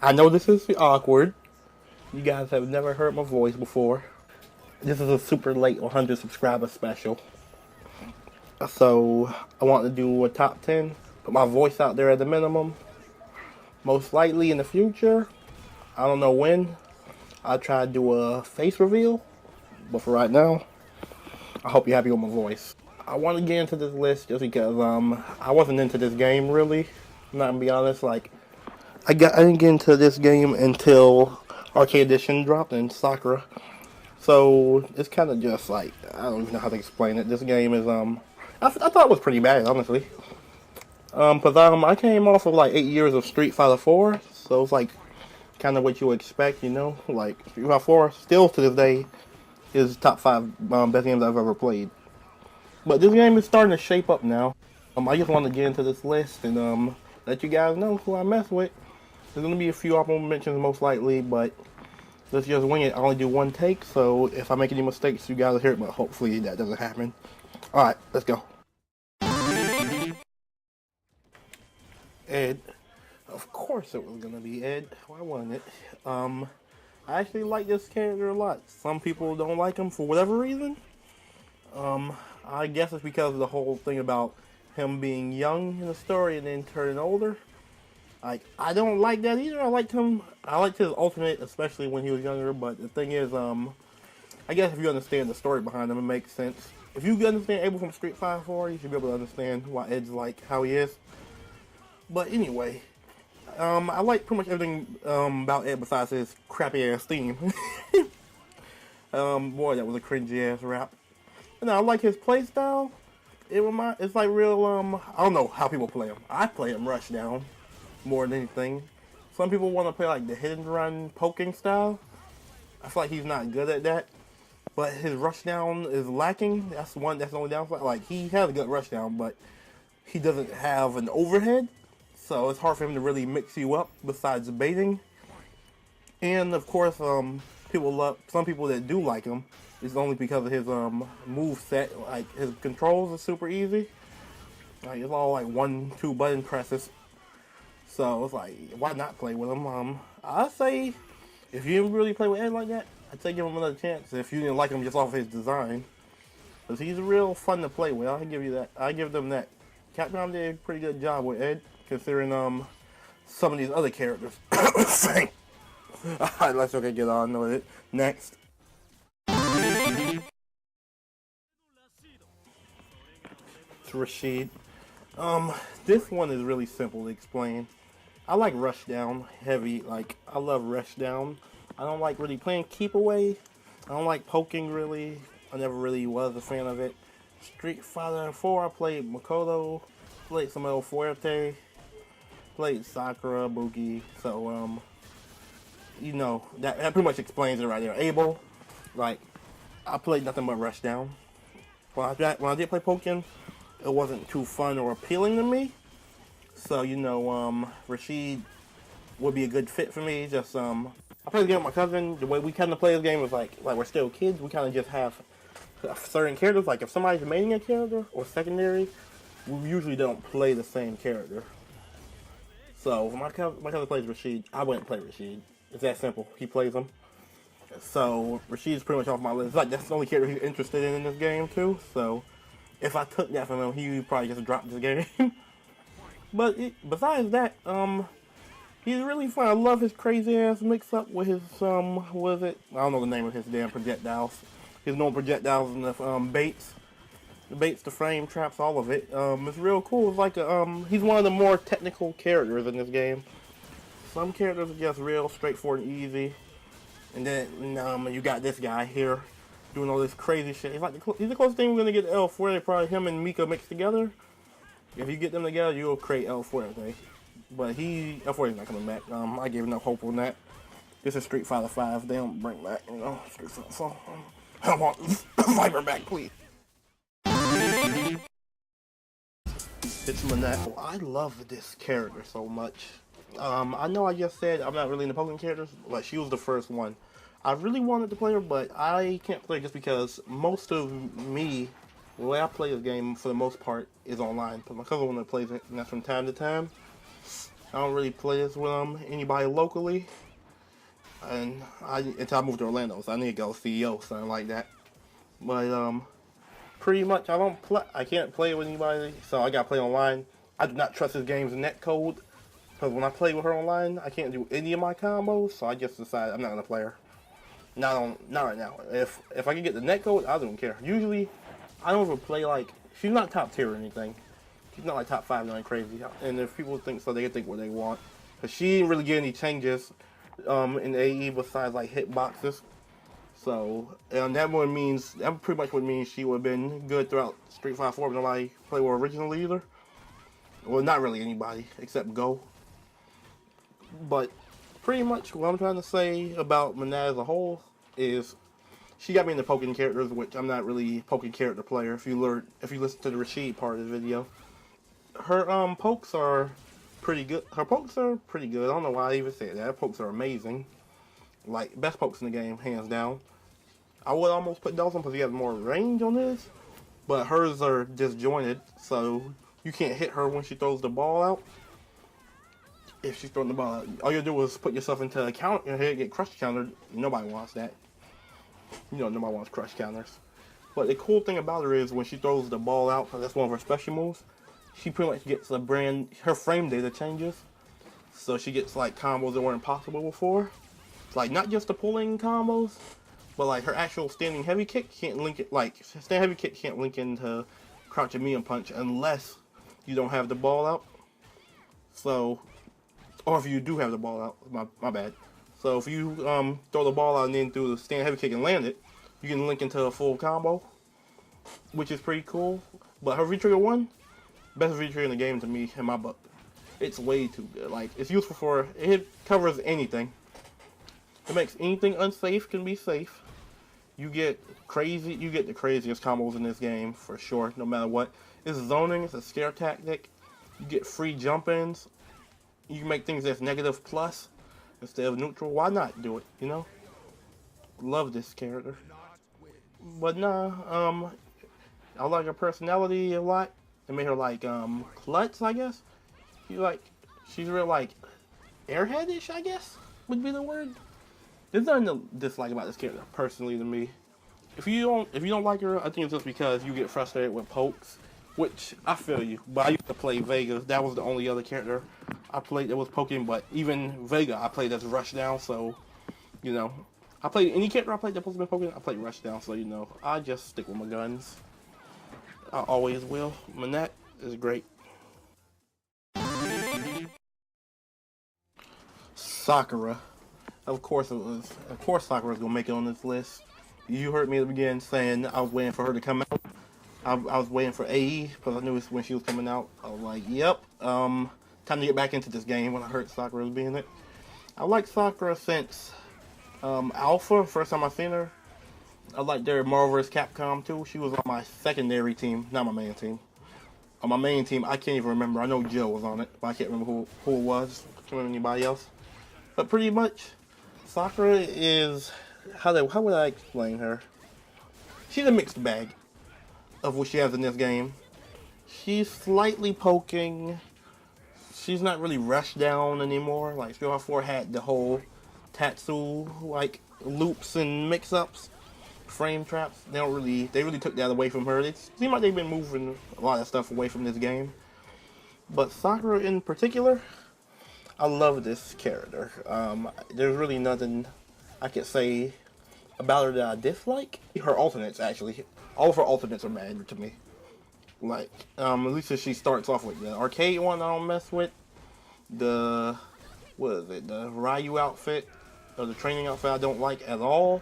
I know this is awkward. You guys have never heard my voice before. This is a super late 100 subscriber special. So I want to do a top 10. Put my voice out there at the minimum. Most likely in the future. I don't know when. I'll try to do a face reveal. But for right now, I hope you're happy with my voice. I want to get into this list just because I wasn't into this game really. I'm not gonna be honest. Like I didn't get into this game until Arcade Edition dropped in Sakura. So it's kind of just like I don't even know how to explain it. This game is I thought it was pretty bad honestly. Cause I came off of like 8 years of Street Fighter 4, so it's like kind of what you would expect, you know. Like Street Fighter 4 still to this day is top 5 best games I've ever played. But this game is starting to shape up now. I just want to get into this list and let you guys know who I mess with. There's gonna be a few honorable mentions most likely, but let's just wing it. I only do one take, so if I make any mistakes, you guys will hear it. But hopefully that doesn't happen. All right, let's go. Ed. Of course it was gonna be Ed. Why wasn't it? I actually like this character a lot. Some people don't like him for whatever reason. I guess it's because of the whole thing about him being young in the story and then turning older. Like, I don't like that either. I liked him. I liked his alternate, especially when he was younger. But the thing is, I guess if you understand the story behind him, it makes sense. If you understand Abel from Street Fighter 4, you should be able to understand why Ed's like how he is. But anyway, I like pretty much everything about Ed besides his crappy ass theme. Boy, that was a cringy ass rap. And I like his playstyle. It's like real. I don't know how people play him. I play him rushdown more than anything. Some people want to play like the hit and run poking style. I feel like he's not good at that. But his rushdown is lacking. That's the only downside. Like he has a good rushdown, but he doesn't have an overhead. So it's hard for him to really mix you up besides baiting. And of course, some people that do like him is only because of his move set. Like his controls are super easy. Like it's all like 1-2 button presses. So it's like, why not play with him? I say if you didn't really play with Ed like that, I'd say give him another chance. If you didn't like him just off of his design, because he's real fun to play with. I'll give you that. I give them that. Capcom did a pretty good job with Ed, considering some of these other characters. Alright, let's get on with it. Next. It's Rashid. This one is really simple to explain. I like rushdown heavy. Like I love rushdown. I don't like really playing keep away. I don't like poking really. I never really was a fan of it. Street Fighter 4, I played Makoto, played some El Fuerte, played Sakura, Buki. So you know that pretty much explains it right there. Abel, like I played nothing but rushdown. When I did play poking, it wasn't too fun or appealing to me. So, you know, Rashid would be a good fit for me. Just, I play the game with my cousin. The way we kind of play this game is like we're still kids. We kind of just have certain characters. Like, if somebody's maining a character or secondary, we usually don't play the same character. So, if my cousin plays Rashid, I wouldn't play Rashid. It's that simple. He plays him. So, Rashid's pretty much off my list. It's like, that's the only character he's interested in this game, too. So, if I took that from him, he would probably just drop this game. But besides that, he's really fun. I love his crazy ass mix up with his what is it? I don't know the name of his damn projectiles. His normal projectiles and the baits, the frame traps, all of it. It's real cool. It's like he's one of the more technical characters in this game. Some characters are just real straightforward and easy, and then you got this guy here doing all this crazy shit. He's the closest thing we're gonna get to L4. Probably him and Mika mixed together. If you get them together, you'll create L Fuerte. But L4 is not coming back. I gave enough hope on that. This is Street Fighter 5. They don't bring back, you know, Street Fighter 4. I want Viper back, please. It's Manera. I love this character so much. I know I just said I'm not really into Pokemon characters, but she was the first one. I really wanted to play her, but I can't play her just because most of me, the way I play this game, for the most part, is online. But my cousin one that plays it, and that's from time to time. I don't really play this with anybody locally, and until I moved to Orlando, so I need to go CEO something like that. But pretty much I don't play. I can't play with anybody, so I gotta play online. I do not trust this game's net code because when I play with her online, I can't do any of my combos. So I just decided I'm not gonna play her. Not right now. If I can get the net code, I don't care. Usually, I don't even play like she's not top tier or anything. She's not like top 5 nothing crazy. And if people think so, they can think what they want. Cause she didn't really get any changes in AE besides like hitboxes. So, and that pretty much would mean she would have been good throughout Street Fighter 4, but nobody played with her originally either. Well, not really anybody, except Go. But, pretty much what I'm trying to say about Manera as a whole is she got me into poking characters, which I'm not really a poking character player. If you listen to the Rashid part of the video. Her pokes are pretty good. Her pokes are pretty good. I don't know why I even said that. Her pokes are amazing. Like, best pokes in the game, hands down. I would almost put Dawson because he has more range on his, but hers are disjointed, so you can't hit her when she throws the ball out. If she's throwing the ball out, all you do is put yourself into a counter, your head get crush countered. Nobody wants that. You know, nobody wants crush counters. But the cool thing about her is when she throws the ball out, because that's one of her special moves, she pretty much gets her frame data changes. So she gets like combos that weren't possible before. It's like not just the pulling combos, but like her actual standing heavy kick can't link it. Like standing heavy kick can't link into crouch and medium punch unless you don't have the ball out. So, or if you do have the ball out, my bad. So if you throw the ball out and then do the standing heavy kick and land it, you can link into a full combo, which is pretty cool. But her V-Trigger 1, best V-Trigger in the game to me in my book. It's way too good. Like it's useful for it covers anything. It makes anything unsafe can be safe. You get the craziest combos in this game for sure, no matter what. It's zoning, it's a scare tactic. You get free jump-ins. You can make things that's negative plus instead of neutral. Why not do it, you know? Love this character. But nah, I like her personality a lot. It made her like klutz, I guess. She's real like airheadish, I guess would be the word. There's nothing to dislike about this character personally to me. If you don't like her, I think it's just because you get frustrated with pokes, which I feel you. But I used to play Vega. That was the only other character I played that was poking. But even Vega, I played as Rushdown. So, you know, I played any character I played that was supposed to be poking. I played Rushdown. So you know, I just stick with my guns. I always will. Manette is great. Sakura. Of course Sakura's gonna make it on this list. You heard me at the beginning saying I was waiting for her to come out. I was waiting for AE because I knew it when she was coming out. I was like, yep, time to get back into this game when I heard Sakura was being in it. I like Sakura since Alpha, first time I seen her. I liked her Marvel vs. Capcom too. She was on my secondary team, not my main team. On my main team, I can't even remember. I know Joe was on it, but I can't remember who it was. I can't remember anybody else. But pretty much, Sakura is how would I explain her? She's a mixed bag of what she has in this game. She's slightly poking. She's not really rushed down anymore. Like Street Fighter 4 had the whole Tatsu like loops and mix-ups, frame traps. They really took that away from her. It seems like they've been moving a lot of stuff away from this game. But Sakura in particular, I love this character. There's really nothing I could say about her that I dislike. Her alternates, actually. All of her alternates are mad to me. Like, at least she starts off with the arcade one I don't mess with. The Ryu outfit, or the training outfit I don't like at all.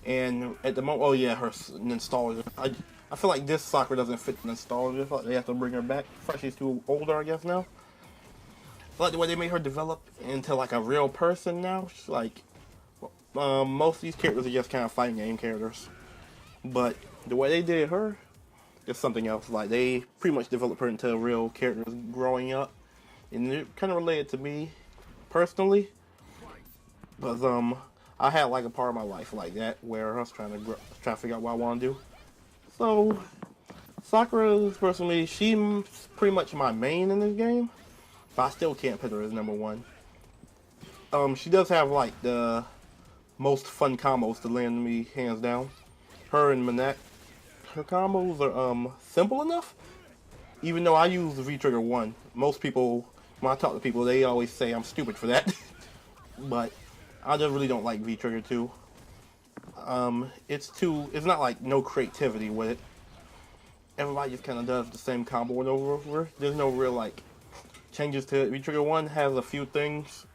And at the moment, oh yeah, her nostalgia. I feel like this Sakura doesn't fit the nostalgia. I feel like they have to bring her back. I feel like she's too older, I guess, now. I like the way they made her develop into like a real person now. She's like, most of these characters are just kind of fighting game characters. But the way they did her, is something else. Like they pretty much developed her into a real character growing up. And it kind of related to me personally. Because I had like a part of my life like that where I was trying to figure out what I want to do. So Sakura, personally, she's pretty much my main in this game. but I still can't put her as number one. She does have like the most fun combos to land me, hands down. Her and Manette, her combos are simple enough. Even though I use the V-Trigger 1, most people, when I talk to people, they always say I'm stupid for that. But I just really don't like V-Trigger 2. It's not like no creativity with it. Everybody just kind of does the same combo over. There's no real like changes to it. V-Trigger 1 has a few things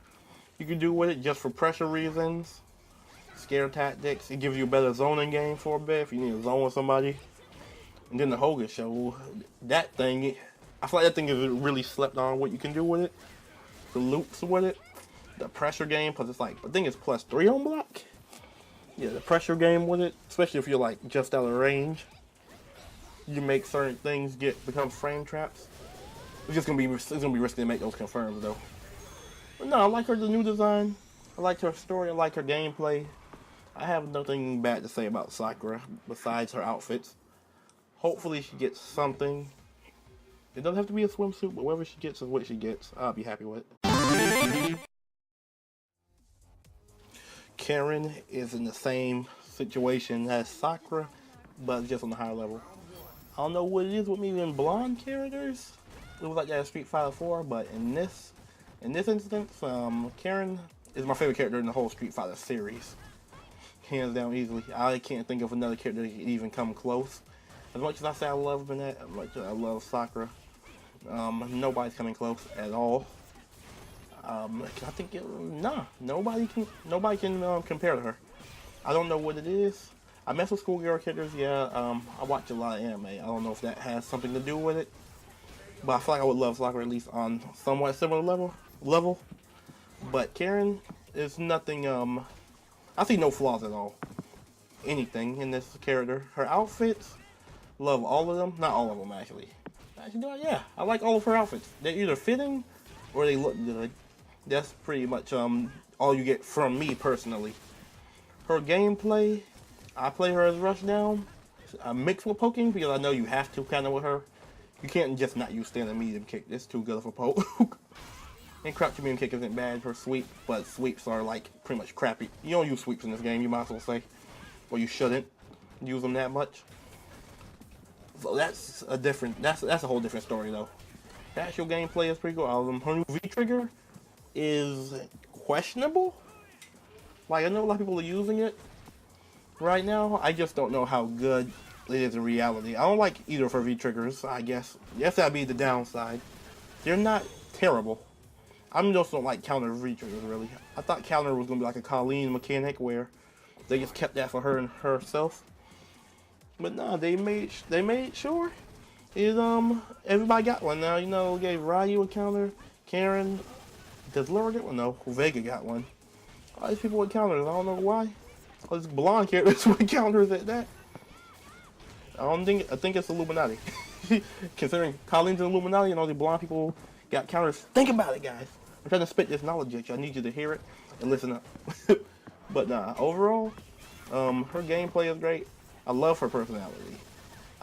you can do with it just for pressure reasons. Scare tactics. It gives you a better zoning game for a bit if you need to zone with somebody. And then the Hogan show, that thing, I feel like that thing is really slept on what you can do with it. The loops with it. The pressure game, because it's like, I think it's +3 on block. Yeah, the pressure game with it, especially if you're like just out of range. You make certain things become frame traps. It's gonna be risky to make those confirms though. But no, I like the new design. I like her story. I like her gameplay. I have nothing bad to say about Sakura besides her outfits. Hopefully she gets something. It doesn't have to be a swimsuit, but whatever she gets is what she gets. I'll be happy with it. Karin is in the same situation as Sakura, but just on a higher level. I don't know what it is with me and blonde characters. It was like that in Street Fighter 4, but in this instance, Karin is my favorite character in the whole Street Fighter series. Hands down, easily. I can't think of another character that can even come close. As much as I say I love Manera, as much as I love Sakura, nobody's coming close at all. I think nobody can compare to her. I don't know what it is. I mess with schoolgirl characters, yeah. I watch a lot of anime. I don't know if that has something to do with it, but I feel like I would love Sakura at least on somewhat similar level. But Karin is nothing. I see no flaws at all. Anything in this character. Her outfits, love all of them. Not all of them actually. Yeah, I like all of her outfits. They're either fitting or they look good. That's pretty much all you get from me personally. Her gameplay, I play her as Rushdown. I mix with poking because I know you have to kind of with her. You can't just not use standard medium kick. It's too good of a poke. And crouch medium kick isn't bad for sweep, but sweeps are like pretty much crappy. You don't use sweeps in this game, you might as well say. Or you shouldn't use them that much. So that's a whole different story though. The actual gameplay is pretty cool. Her new V-Trigger is questionable. Like, I know a lot of people are using it right now. I just don't know how good it is in reality. I don't like either of her V-Triggers, I guess. Yes, that'd be the downside. They're not terrible. I just don't like counter V-Triggers, really. I thought counter was going to be like a Colleen mechanic where they just kept that for her and herself. But no, they made sure everybody got one now. You know, gave Ryu a counter, Karin, does Laura get one? No, Vega got one. All these people with counters, I don't know why. All these blonde characters with counters at that. I think it's Illuminati. Considering Colleen's an Illuminati and all these blonde people got counters. Think about it, guys. I'm trying to spit this knowledge at you. I need you to hear it and listen up. But nah, overall, her gameplay is great. I love her personality.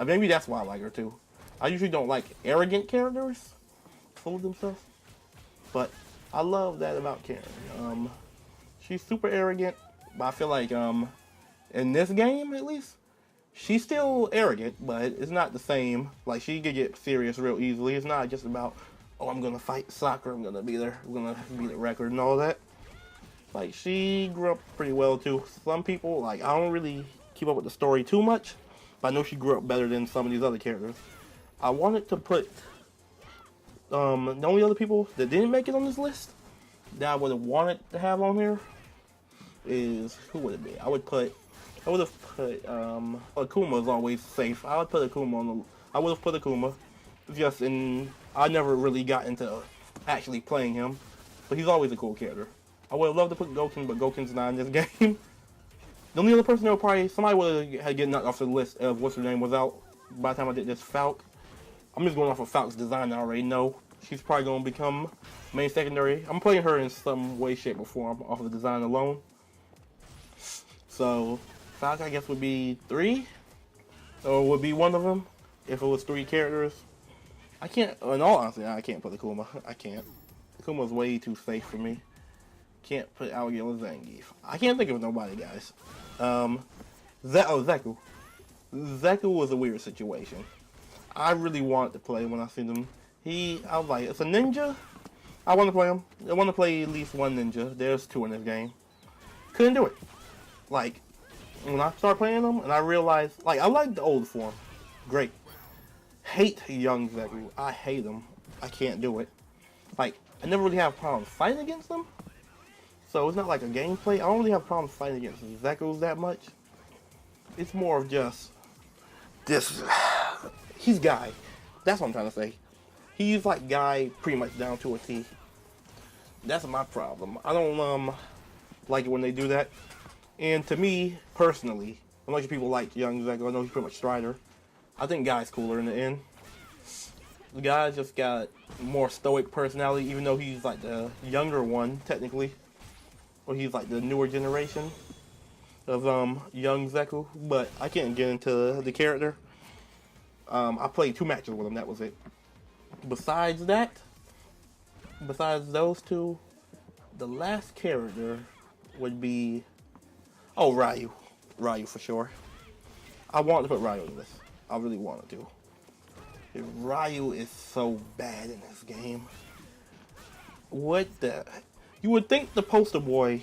Maybe that's why I like her too. I usually don't like arrogant characters, full of themselves. But I love that about Karin. She's super arrogant, but I feel like in this game at least, she's still arrogant, but it's not the same. Like, she could get serious real easily. It's not just about, oh, I'm gonna fight Sakura, I'm gonna beat the record and all that. Like, she grew up pretty well too. Some people, like, I don't really keep up with the story too much, but I know she grew up better than some of these other characters. I wanted to put the only other people that didn't make it on this list that I would have wanted to have on here is, who would it be? I would have put Akuma is always safe. I would put Akuma I would have put Akuma. I never really got into actually playing him, but he's always a cool character. I would have loved to put Goken, but Goken's not in this game. The only other person that would probably, somebody would have get knocked off the list of what's her name was out by the time I did this, Falk. I'm just going off of Falk's design, I already know. She's probably going to become main secondary. I'm playing her in some way, shape, or form off of the design alone. So, Falk, I guess, would be 3. Or would be one of them if it was 3 characters. I can't, in all honesty, I can't put Akuma. I can't. Akuma's way too safe for me. Can't put Alligator Zangief. I can't think of nobody, guys. Zeku. Zeku was a weird situation. I really wanted to play when I seen him. I was like, it's a ninja? I want to play him. I want to play at least one ninja. There's 2 in this game. Couldn't do it. Like, when I started playing them, and I realized, like, I like the old form. Great. Hate young Zeku. I hate him. I can't do it. Like, I never really have problems fighting against them. So it's not like a gameplay. I don't really have problems fighting against Zekus that much. It's more of just this. He's Guy. That's what I'm trying to say. He's like Guy pretty much down to a T. That's my problem. I don't like it when they do that. And to me, personally, a bunch of people like young Zeku. I know he's pretty much Strider. I think Guy's cooler in the end. The guy just got more stoic personality, even though he's like the younger one, technically. Or he's like the newer generation of young Zeku. But I can't get into the character. I played 2 matches with him, that was it. Besides those 2, the last character would be, Ryu. Ryu for sure. I wanted to put Ryu in this. I really wanted to. Ryu is so bad in this game. What the? You would think the poster boy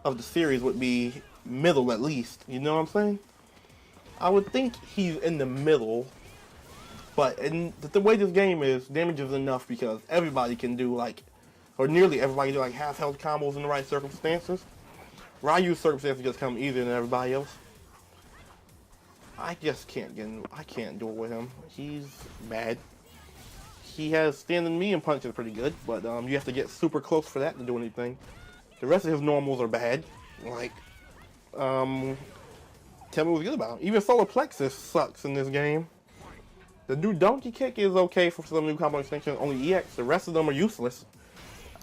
of the series would be middle at least. You know what I'm saying? I would think he's in the middle. But the way this game is, damage is enough because everybody can do like, or nearly everybody can do like half health combos in the right circumstances. Ryu's circumstances just come easier than everybody else. I just can't I can't do it with him. He's bad. He has standing medium punches pretty good, but you have to get super close for that to do anything. The rest of his normals are bad. Like, tell me what's good about him. Even Solar Plexus sucks in this game. The new Donkey Kick is okay for some new combo extensions, only EX. The rest of them are useless.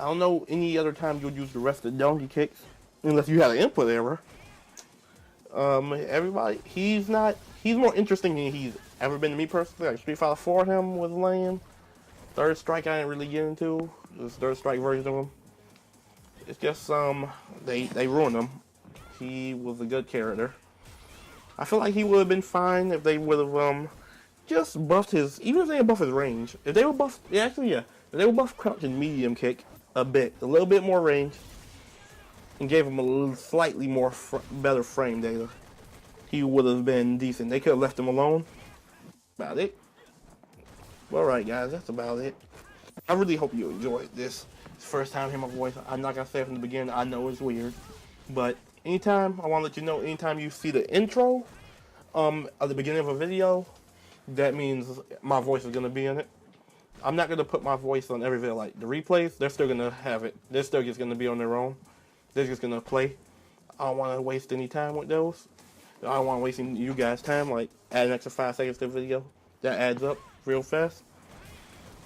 I don't know any other time you would use the rest of the Donkey Kicks, unless you had an input error. Everybody, he's more interesting than he's ever been to me personally. Like Street Fighter 4 him was lame. Third Strike I didn't really get into. This Third Strike version of him. It's just, they ruined him. He was a good character. I feel like he would have been fine if they would have, just buffed his, even if they had buffed his range. If they would buff, if they would buff crouch and medium kick a little bit more range, and gave him a slightly more better frame data, he would have been decent. They could have left him alone. About it. Alright guys, that's about it. I really hope you enjoyed this. It's the first time hearing my voice. I'm not going to say it from the beginning. I know it's weird. But anytime, I want to let you know, anytime you see the intro at the beginning of a video, that means my voice is going to be in it. I'm not going to put my voice on every video. Like the replays, they're still going to have it. They're still just going to be on their own. They're just going to play. I don't want to waste any time with those. I don't want to waste you guys' time, like add an extra 5 seconds to the video. That adds up real fast.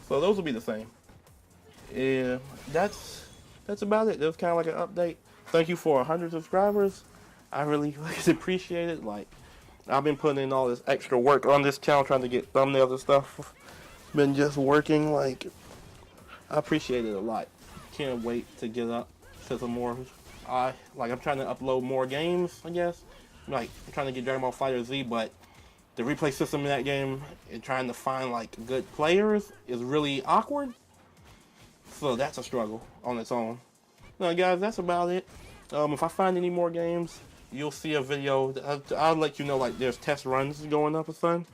So those will be the same. Yeah, that's about it. That was kind of like an update. Thank you for 100 subscribers. I really appreciate it. Like, I've been putting in all this extra work on this channel trying to get thumbnails and stuff. Been just working. Like, I appreciate it a lot. Can't wait to get up to some more. I'm trying to upload more games, I guess. Like, I'm trying to get Dragon Ball Fighter Z, but the replay system in that game and trying to find like good players is really awkward. So that's a struggle on its own. Now guys, that's about it. If I find any more games, you'll see a video. I'll let you know, like, there's test runs going up or something.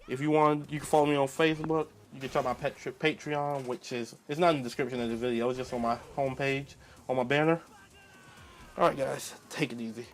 If you want, you can follow me on Facebook. You can check my Patreon, which is, it's not in the description of the video. It's just on my homepage, on my banner. Alright guys, take it easy.